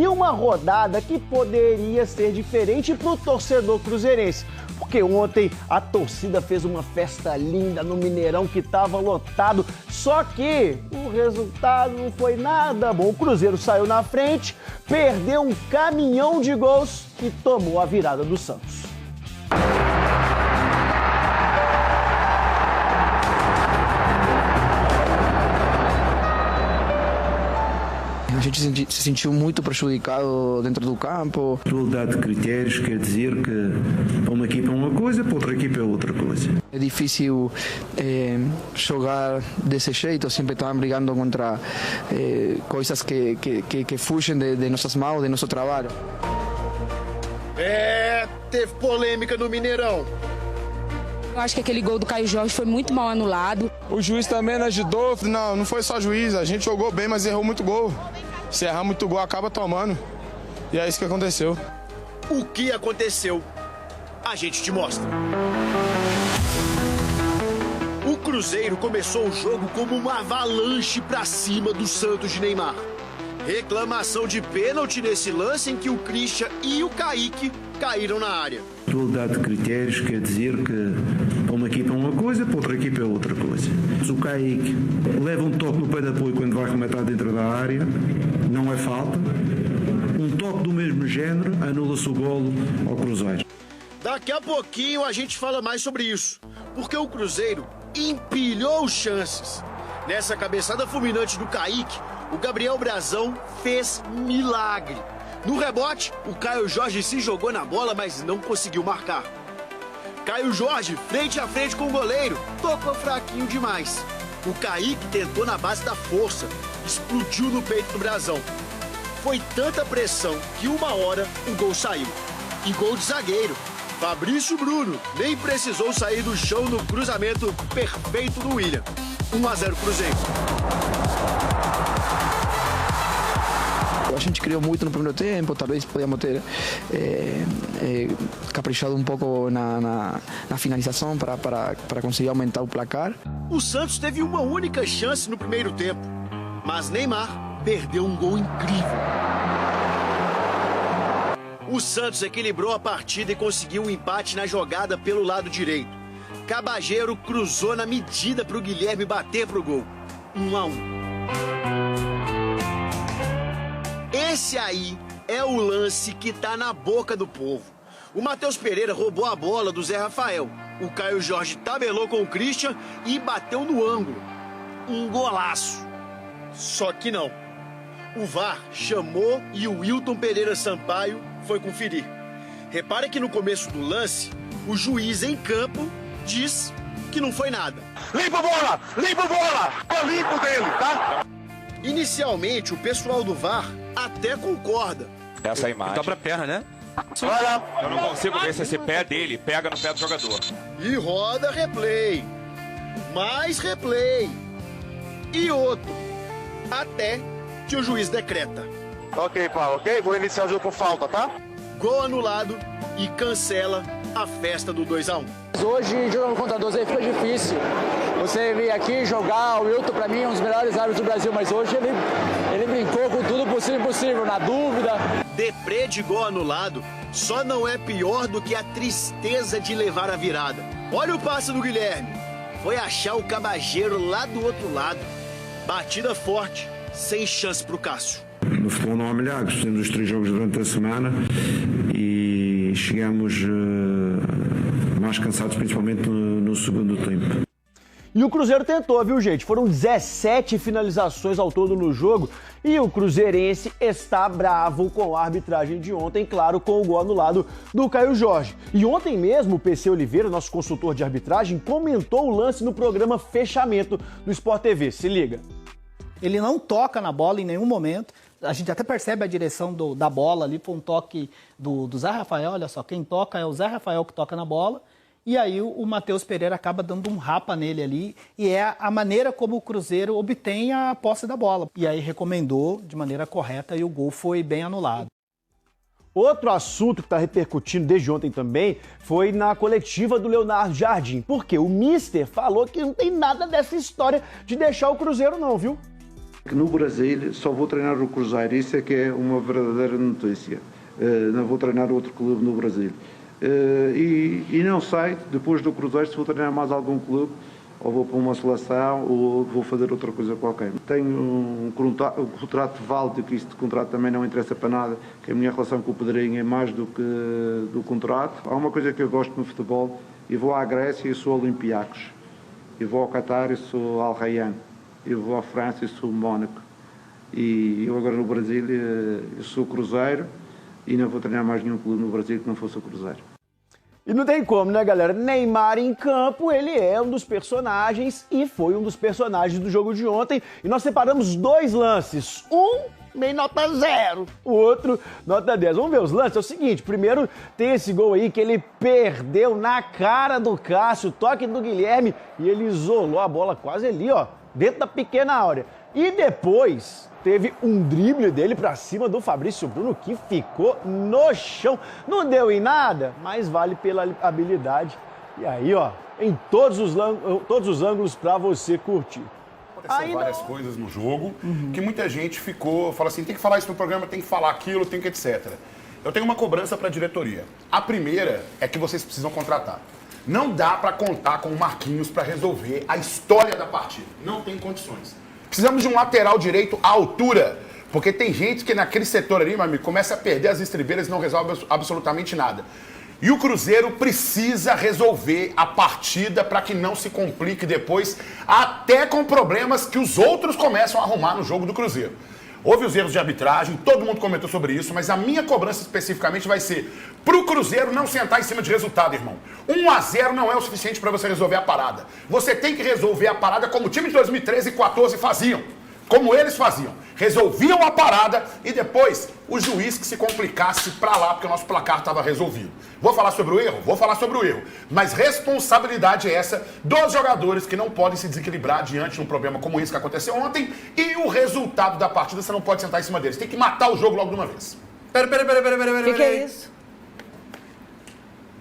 E uma rodada que poderia ser diferente para o torcedor cruzeirense. Porque ontem a torcida fez uma festa linda no Mineirão que estava lotado. Só que o resultado não foi nada bom. O Cruzeiro saiu na frente, perdeu um caminhão de gols e tomou a virada do Santos. A gente se sentiu muito prejudicado dentro do campo. Dualidade de critérios quer dizer que para uma equipa é uma coisa, para outra equipa é outra coisa. É difícil jogar desse jeito, sempre estamos brigando contra coisas que fugem de nossas mãos, de nosso trabalho. Teve polêmica no Mineirão. Eu acho que aquele gol do Caio Jorge foi muito mal anulado. O juiz também não ajudou. Não foi só juiz. A gente jogou bem, mas errou muito gol. Se errar muito gol, acaba tomando. E é isso que aconteceu. O que aconteceu? A gente te mostra. O Cruzeiro começou o jogo como uma avalanche pra cima do Santos de Neymar. Reclamação de pênalti nesse lance em que o Christian e o Kaique caíram na área. Dualidade de critérios quer dizer que para uma equipa é uma coisa, para outra equipa é outra coisa. Se o Kaique leva um toque no pé de apoio quando vai rematar dentro da área, não é falta. Um toque do mesmo género anula-se o golo ao Cruzeiro. Daqui a pouquinho a gente fala mais sobre isso, porque o Cruzeiro empilhou chances. Nessa cabeçada fulminante do Kaique, o Gabriel Brazão fez milagre. No rebote, o Caio Jorge se jogou na bola, mas não conseguiu marcar. Caio Jorge, frente a frente com o goleiro, tocou fraquinho demais. O Kaique tentou na base da força, explodiu no peito do Brazão. Foi tanta pressão que uma hora o gol saiu. E gol de zagueiro. Fabrício Bruno nem precisou sair do chão no cruzamento perfeito do William. 1-0 Cruzeiro. A gente criou muito no primeiro tempo, talvez podíamos ter caprichado um pouco na finalização para conseguir aumentar o placar. O Santos teve uma única chance no primeiro tempo, mas Neymar perdeu um gol incrível. O Santos equilibrou a partida e conseguiu um empate na jogada pelo lado direito. Cabageiro cruzou na medida para o Guilherme bater pro gol. 1-1. Esse aí é o lance que tá na boca do povo. O Matheus Pereira roubou a bola do Zé Rafael. O Caio Jorge tabelou com o Christian e bateu no ângulo. Um golaço. Só que não. O VAR chamou e o Wilton Pereira Sampaio foi conferir. Repara que no começo do lance, o juiz em campo diz que não foi nada. Limpa a bola! Limpa a bola! É limpo dele, tá? Inicialmente, o pessoal do VAR até concorda. Essa imagem. Dobra a perna, né? Olha. Eu não consigo ver se esse pé dele pega no pé do jogador. E roda replay. Mais replay. E outro. Até que o juiz decreta. Ok, Paulo, ok? Vou iniciar o jogo com falta, tá? Gol anulado e cancela a festa do 2-1. Hoje, jogando contra 12 fica difícil. Você vir aqui jogar, o Wilton pra mim é um dos melhores árbitros do Brasil, mas hoje ele brincou com tudo possível e impossível, na dúvida. Deprê de gol anulado só não é pior do que a tristeza de levar a virada. Olha o passe do Guilherme. Foi achar o Cabageiro lá do outro lado. Batida forte, sem chance pro Cássio. No futebol não há milagres, fizemos os 3 jogos durante a semana e chegamos mais cansados, principalmente no segundo tempo. E o Cruzeiro tentou, viu, gente? Foram 17 finalizações ao todo no jogo e o cruzeirense está bravo com a arbitragem de ontem, claro, com o gol anulado do Caio Jorge. E ontem mesmo o PC Oliveira, nosso consultor de arbitragem, comentou o lance no programa Fechamento do Sport TV. Se liga. Ele não toca na bola em nenhum momento. A gente até percebe a direção da bola ali, foi um toque do Zé Rafael, olha só, quem toca é o Zé Rafael que toca na bola. E aí o Matheus Pereira acaba dando um rapa nele ali, e é a maneira como o Cruzeiro obtém a posse da bola. E aí recomendou de maneira correta e o gol foi bem anulado. Outro assunto que está repercutindo desde ontem também foi na coletiva do Leonardo Jardim. Porque o Mister falou que não tem nada dessa história de deixar o Cruzeiro não, viu? No Brasil só vou treinar o Cruzeiro, isso é que é uma verdadeira notícia. Não vou treinar outro clube no Brasil. E não sei, depois do Cruzeiro, se vou treinar mais algum clube, ou vou para uma seleção, ou vou fazer outra coisa qualquer. Tenho um contrato válido, que este contrato também não interessa para nada, que a minha relação com o Pedrinho é mais do que do contrato. Há uma coisa que eu gosto no futebol, eu vou à Grécia e sou Olympiacos, eu vou ao Qatar e sou Al Rayyan, eu vou à França e sou Mónaco, e eu agora no Brasil eu sou Cruzeiro, e não vou treinar mais nenhum clube no Brasil que não fosse o Cruzeiro. E não tem como, né, galera? Neymar em campo, ele é um dos personagens e foi um dos personagens do jogo de ontem. E nós separamos 2 lances. Um meio nota 0, o outro nota 10. Vamos ver os lances? É o seguinte, primeiro tem esse gol aí que ele perdeu na cara do Cássio, toque do Guilherme, e ele isolou a bola quase ali, ó, dentro da pequena área. E depois teve um drible dele pra cima do Fabrício Bruno, que ficou no chão. Não deu em nada, mas vale pela habilidade. E aí, ó, em todos os ângulos pra você curtir. Aconteceu várias coisas no jogo, que muita gente fala assim, tem que falar isso no programa, tem que falar aquilo, tem que etc. Eu tenho uma cobrança pra diretoria. A primeira é que vocês precisam contratar. Não dá pra contar com o Marquinhos pra resolver a história da partida. Não tem condições. Precisamos de um lateral direito à altura, porque tem gente que naquele setor ali, meu amigo, começa a perder as estribeiras e não resolve absolutamente nada. E o Cruzeiro precisa resolver a partida para que não se complique depois, até com problemas que os outros começam a arrumar no jogo do Cruzeiro. Houve os erros de arbitragem, todo mundo comentou sobre isso, mas a minha cobrança especificamente vai ser pro Cruzeiro não sentar em cima de resultado, irmão. 1-0 não é o suficiente para você resolver a parada. Você tem que resolver a parada como o time de 2013 e 2014 faziam. Como eles faziam. Resolviam a parada e depois o juiz que se complicasse pra lá, porque o nosso placar estava resolvido. Vou falar sobre o erro? Vou falar sobre o erro. Mas responsabilidade é essa dos jogadores que não podem se desequilibrar diante de um problema como esse que aconteceu ontem, e o resultado da partida você não pode sentar em cima deles. Tem que matar o jogo logo de uma vez. Pera. O que é isso?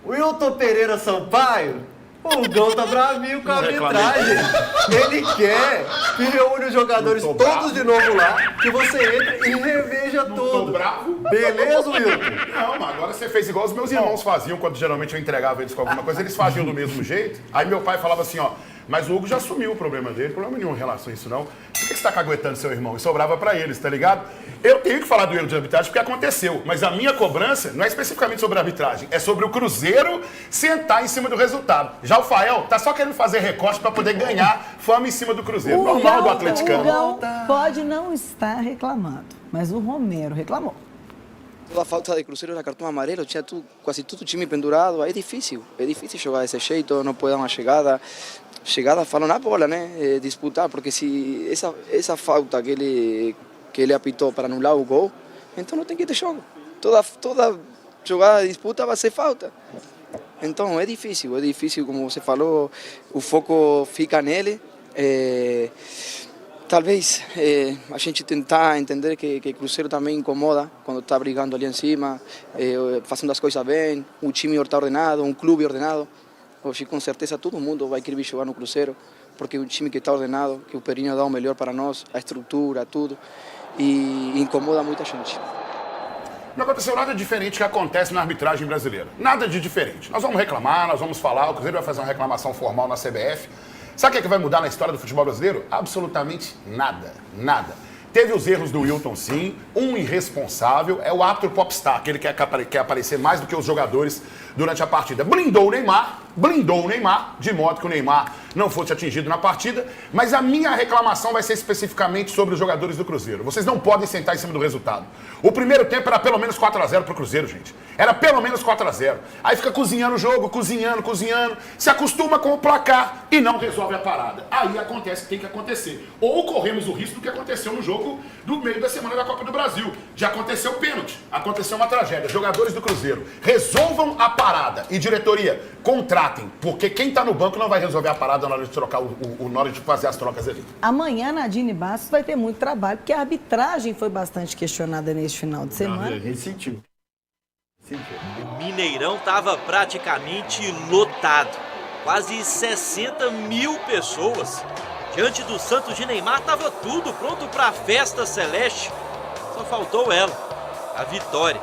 Wilton Pereira Sampaio? O Gão tá bravinho com a arbitragem. Ele quer que reúne os jogadores todos de novo lá, que você entre e reveja tudo. Tô bravo? Beleza, Wilton? Não, mas agora você fez igual os meus irmãos faziam, quando geralmente eu entregava eles com alguma coisa, eles faziam do mesmo jeito. Aí meu pai falava assim, ó, mas o Hugo já assumiu o problema dele, problema nenhum em relação a isso não. Por que você tá caguetando seu irmão? E sobrava pra eles, tá ligado? Eu tenho que falar do erro de arbitragem porque aconteceu, mas a minha cobrança não é especificamente sobre a arbitragem, é sobre o Cruzeiro sentar em cima do resultado. Já o Fael tá só querendo fazer recorte pra poder ganhar fama em cima do Cruzeiro. Normal do atleticano. O Gão pode não estar reclamando, mas o Romero reclamou. Toda a falta de Cruzeiro era cartão amarelo, tinha quase todo o time pendurado, é difícil jogar desse jeito, não pode dar uma chegada falam na bola, né? Disputar, porque se essa falta que ele apitou para anular o gol, então não tem que ter jogo. Toda jogada de disputa vai ser falta. Então é difícil, como você falou, o foco fica nele. Talvez a gente tentar entender que Cruzeiro também incomoda quando está brigando ali em cima, fazendo as coisas bem, um time está ordenado, um clube ordenado. Hoje, com certeza, todo mundo vai querer jogar no Cruzeiro, porque é um time que está ordenado, que o Perinho dá o melhor para nós, a estrutura, tudo, e incomoda muita gente. Não aconteceu nada diferente que acontece na arbitragem brasileira. Nada de diferente. Nós vamos reclamar, nós vamos falar, o Cruzeiro vai fazer uma reclamação formal na CBF. Sabe o que vai mudar na história do futebol brasileiro? Absolutamente nada, nada. Teve os erros do Wilton, sim. Um irresponsável é o árbitro popstar, aquele que quer aparecer mais do que os jogadores durante a partida. Blindou o Neymar, de modo que o Neymar não fosse atingido na partida. Mas a minha reclamação vai ser especificamente sobre os jogadores do Cruzeiro. Vocês não podem sentar em cima do resultado. O primeiro tempo era pelo menos 4-0 pro Cruzeiro, gente. Era pelo menos 4-0. Aí fica cozinhando o jogo, cozinhando, se acostuma com o placar e não resolve a parada. Aí acontece o que tem que acontecer. Ou corremos o risco do que aconteceu no jogo do meio da semana da Copa do Brasil. Já aconteceu o pênalti, aconteceu uma tragédia. Jogadores do Cruzeiro, resolvam a parada. E diretoria, contratem, porque quem tá no banco não vai resolver a parada na hora de trocar na hora de fazer as trocas ali. Amanhã, Nadine Bastos vai ter muito trabalho, porque a arbitragem foi bastante questionada nesse final de semana. A gente sentiu. O Mineirão estava praticamente lotado. Quase 60 mil pessoas. Diante do Santos de Neymar, estava tudo pronto para a festa celeste. Só faltou ela, a vitória.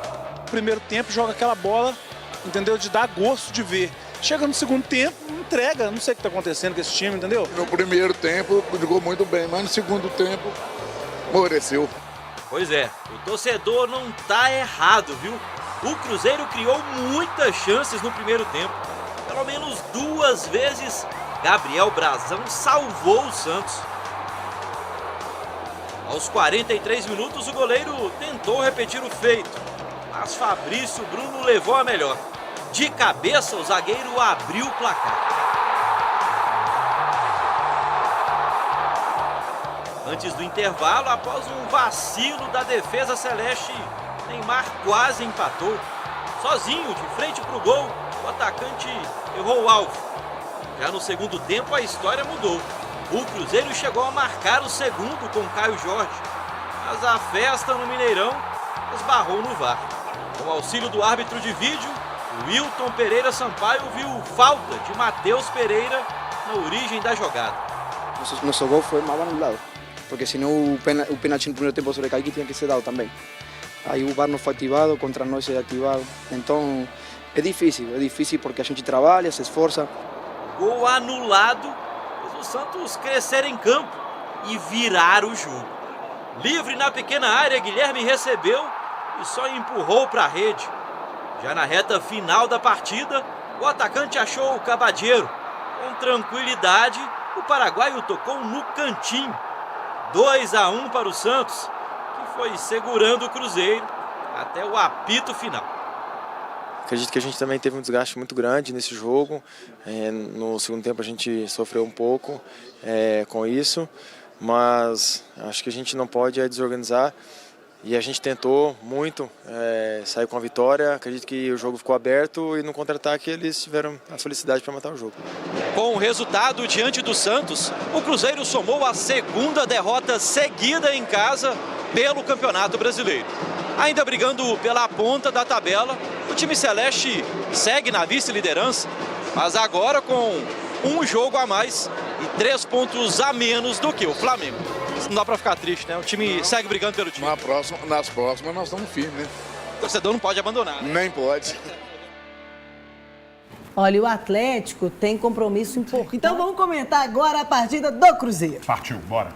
Primeiro tempo joga aquela bola, entendeu? De dar gosto de ver. Chega no segundo tempo, entrega. Não sei o que está acontecendo com esse time, entendeu? No primeiro tempo jogou muito bem, mas no segundo tempo amoleceu. Pois é, o torcedor não tá errado, viu? O Cruzeiro criou muitas chances no primeiro tempo. Pelo menos 2 vezes, Gabriel Brazão salvou o Santos. Aos 43 minutos, o goleiro tentou repetir o feito, mas Fabrício Bruno levou a melhor. De cabeça, o zagueiro abriu o placar. Antes do intervalo, após um vacilo da defesa celeste, Neymar quase empatou. Sozinho, de frente para o gol, o atacante errou o alvo. Já no segundo tempo, a história mudou. O Cruzeiro chegou a marcar o segundo com Caio Jorge, mas a festa no Mineirão esbarrou no VAR. Com o auxílio do árbitro de vídeo, o Wilton Pereira Sampaio viu falta de Matheus Pereira na origem da jogada. Nosso gol foi mal anulado, porque senão o pênalti no primeiro tempo sobre Kaique tinha que ser dado também. Aí o VAR não foi ativado, contra nós foi ativado. Então é difícil porque a gente trabalha, se esforça. Gol anulado, fez o Santos crescer em campo e virar o jogo. Livre na pequena área, Guilherme recebeu e só empurrou para a rede. Já na reta final da partida, o atacante achou o Cabadeiro. Com tranquilidade, o paraguaio tocou no cantinho. 2-1 para o Santos, que foi segurando o Cruzeiro até o apito final. Acredito que a gente também teve um desgaste muito grande nesse jogo. No segundo tempo a gente sofreu um pouco com isso, mas acho que a gente não pode desorganizar. E a gente tentou muito sair com a vitória. Acredito que o jogo ficou aberto e no contra-ataque eles tiveram a felicidade para matar o jogo. Com o resultado diante do Santos, o Cruzeiro somou a 2ª derrota seguida em casa pelo Campeonato Brasileiro. Ainda brigando pela ponta da tabela, o time celeste segue na vice-liderança, mas agora com um jogo a mais e 3 pontos a menos do que o Flamengo. Não dá pra ficar triste, né? O time segue brigando pelo time. Nas próximas nós estamos firmes, né? O torcedor não pode abandonar, né? Nem pode. Olha, o Atlético tem compromisso importante. Então vamos comentar agora a partida do Cruzeiro. Partiu, bora.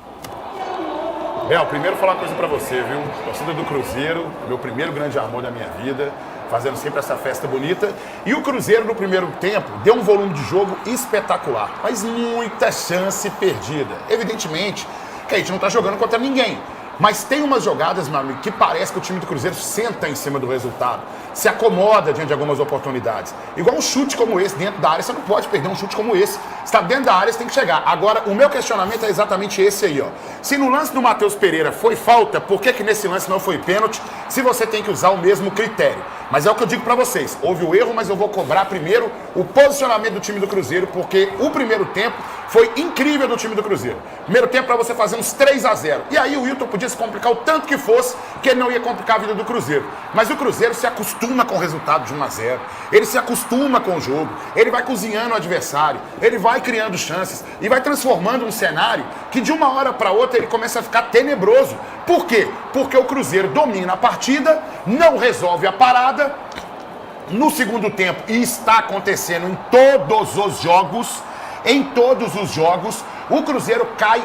Bel, primeiro falar uma coisa pra você, viu? Torcida do Cruzeiro, meu primeiro grande amor da minha vida, fazendo sempre essa festa bonita. E o Cruzeiro, no primeiro tempo, deu um volume de jogo espetacular, mas muita chance perdida. Evidentemente que a gente não tá jogando contra ninguém. Mas tem umas jogadas, meu amigo, que parece que o time do Cruzeiro senta em cima do resultado, se acomoda diante de algumas oportunidades. Igual um chute como esse dentro da área, você não pode perder um chute como esse. Você está dentro da área, você tem que chegar. Agora, o meu questionamento é exatamente esse aí, ó. Se no lance do Matheus Pereira foi falta, por que nesse lance não foi pênalti, se você tem que usar o mesmo critério? Mas é o que eu digo pra vocês, houve o erro, mas eu vou cobrar primeiro o posicionamento do time do Cruzeiro, porque o primeiro tempo foi incrível do time do Cruzeiro. Primeiro tempo pra você fazer uns 3-0. E aí o Wilton podia se complicar o tanto que fosse, que ele não ia complicar a vida do Cruzeiro. Mas o Cruzeiro se acostuma com o resultado de 1-0. Ele se acostuma com o jogo. Ele vai cozinhando o adversário. Ele vai criando chances. E vai transformando um cenário que de uma hora para outra ele começa a ficar tenebroso. Por quê? Porque o Cruzeiro domina a partida, não resolve a parada. No segundo tempo, e está acontecendo em todos os jogos, o Cruzeiro cai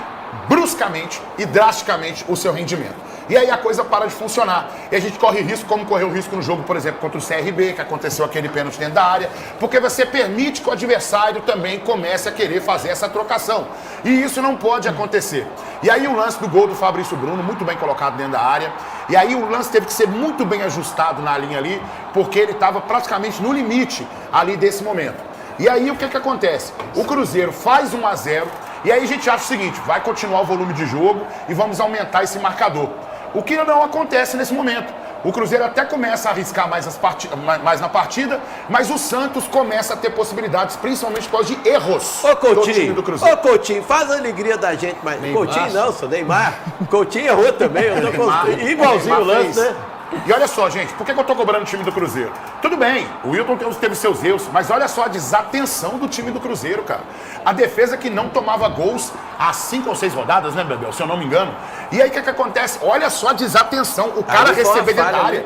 bruscamente e drasticamente o seu rendimento. E aí a coisa para de funcionar. E a gente corre risco, como correu risco no jogo, por exemplo, contra o CRB, que aconteceu aquele pênalti dentro da área, porque você permite que o adversário também comece a querer fazer essa trocação. E isso não pode acontecer. E aí o lance do gol do Fabrício Bruno, muito bem colocado dentro da área. E aí o lance teve que ser muito bem ajustado na linha ali, porque ele estava praticamente no limite ali desse momento. E aí o que acontece? O Cruzeiro faz 1-0, e aí a gente acha o seguinte, vai continuar o volume de jogo e vamos aumentar esse marcador. O que não acontece nesse momento. O Cruzeiro até começa a arriscar mais na partida, mas o Santos começa a ter possibilidades, principalmente por causa de erros do time do Cruzeiro. Ô Coutinho, faz a alegria da gente, mas Coutinho não, sou Neymar. Coutinho errou também, eu tô igualzinho o lance, né? E olha só, gente, por que eu tô cobrando o time do Cruzeiro? Tudo bem, o Wilton teve seus erros, mas olha só a desatenção do time do Cruzeiro, cara. A defesa que não tomava gols há 5 ou 6 rodadas, né, Bebel? Se eu não me engano. E aí o que acontece? Olha só a desatenção. O cara receber dentro da área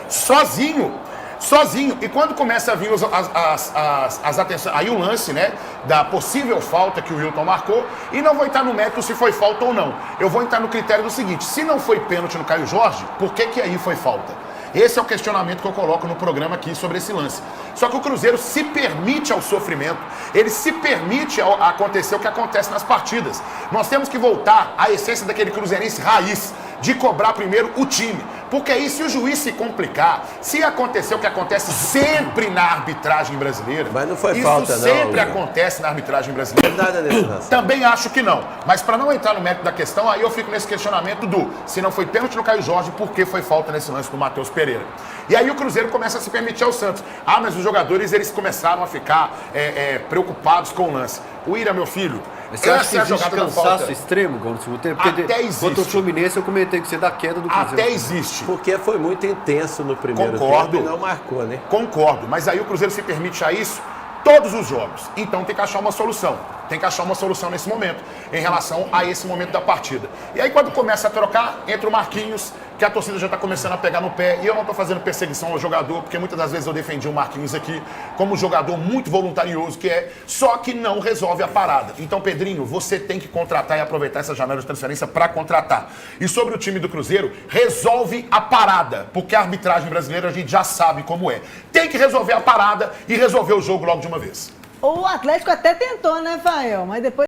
sozinho. E quando começa a vir as atenções, aí o lance, né, da possível falta que o Wilton marcou, e não vou entrar no mérito se foi falta ou não. Eu vou entrar no critério do seguinte: se não foi pênalti no Caio Jorge, por que aí foi falta? Esse é o questionamento que eu coloco no programa aqui sobre esse lance. Só que o Cruzeiro se permite ao sofrimento, ele se permite a acontecer o que acontece nas partidas. Nós temos que voltar à essência daquele cruzeirense raiz, de cobrar primeiro o time. Porque aí, se o juiz se complicar, se acontecer o que acontece sempre na arbitragem brasileira... Mas não foi isso falta, não. Sempre acontece na arbitragem brasileira. Nada desse lance. Também acho que não. Mas para não entrar no mérito da questão, aí eu fico nesse questionamento do se não foi pênalti no Caio Jorge, por que foi falta nesse lance do Matheus Pereira? E aí o Cruzeiro começa a se permitir ao Santos. Ah, mas os jogadores, eles começaram a ficar preocupados com o lance. O Ira, meu filho... Mas você acha que existe cansaço extremo no segundo tempo? Porque até existe. Contra o Fluminense eu comentei que você dá queda do Cruzeiro. Até existe. Porque foi muito intenso no primeiro tempo e não marcou, né? Concordo, mas aí o Cruzeiro se permite a isso todos os jogos. Então tem que achar uma solução. Tem que achar uma solução nesse momento, em relação a esse momento da partida. E aí quando começa a trocar, entra o Marquinhos, que a torcida já está começando a pegar no pé, e eu não estou fazendo perseguição ao jogador, porque muitas das vezes eu defendi o Marquinhos aqui como um jogador muito voluntarioso que é, só que não resolve a parada. Então, Pedrinho, você tem que contratar e aproveitar essa janela de transferência para contratar. E sobre o time do Cruzeiro, resolve a parada, porque a arbitragem brasileira a gente já sabe como é. Tem que resolver a parada e resolver o jogo logo de uma vez. O Atlético até tentou, né, Fael? Mas depois